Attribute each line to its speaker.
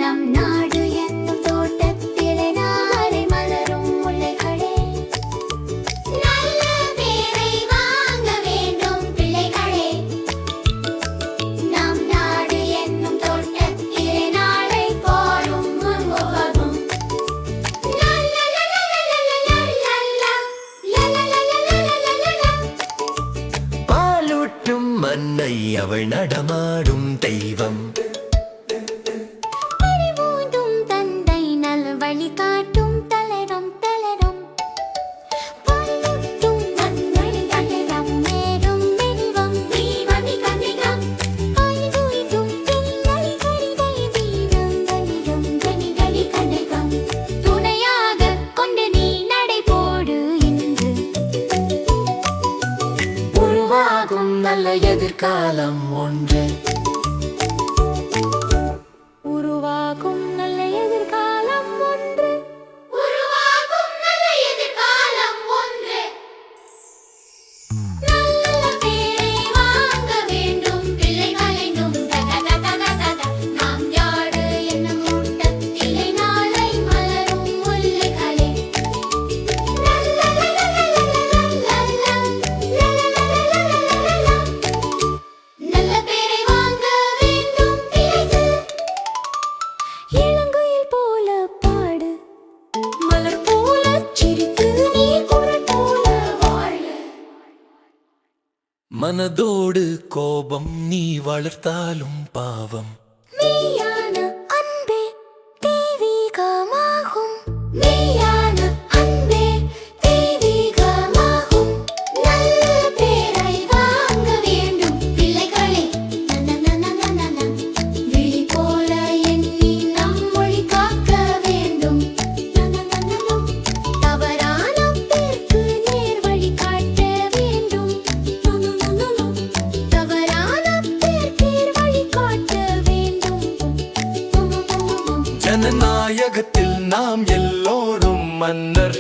Speaker 1: நம் நாடு என்னும் தோட்டத்திலே நாளை மலரும் முல்லைகளே, நல்ல பேரை வாங்க வேண்டும் பிள்ளைகளே. நம் நாடு என்னும் தோட்டத்திலே நாளை போரும் உருவாகும்.
Speaker 2: பாலூட்டும் மன்னை அவள் நடமாடும் தெய்வம்,
Speaker 1: அறிவூட்டும் தந்தை நல்வழி காட்டும் தளரும் தளரும். பாலூட்டும் மன்னை தளரும் மேலும் மெருவம் தீவமி கனிகம். ஆய்வுய்தும் பிள்ளை கரிதை வீரம் கனிகம் கனிகளி கனிகம். துணையாக கொண்டு நீ நடை போடு இன்று,
Speaker 2: உருவாகும் நல்ல எதிர்காலம் ஒன்று.
Speaker 1: உருவாகும் நல்ல எதிர்காலம் ஒன்று. உருவாகும் நல்ல எதிர்காலம் ஒன்று. நல்ல பேரை வாங்க வேண்டும் பிள்ளைகளே. நாம் யாரு என்னும் கூட்டத்திலே நாளை மலரும் முல்லைகளே. நல்ல பேரை வாங்க வேண்டும் பிள்ளைகள். இளங்குயில் போல பாடு, மலர் போல சிரித்து நீ குரல் போல வாழு.
Speaker 2: மனதோடு கோபம் நீ வளர்த்தாலும் பாவம்,
Speaker 1: மெய்யான அன்பே தெய்வீகமாகும். மெய்யான அன்பே தெய்வீகமாகும். நல்ல பேரை வாங்க வேண்டும் பிள்ளைகளே. விழி போல எண்ணி நம் மொழி காக்க வேண்டும். தவறான பேருக்கு நேர் வழி காட்ட வேண்டும். தவறான பேருக்கு நேர் வழி காட்ட வேண்டும்.
Speaker 2: ஜனநாயகத்தில் நாம் எல்லோரும் மன்னர்.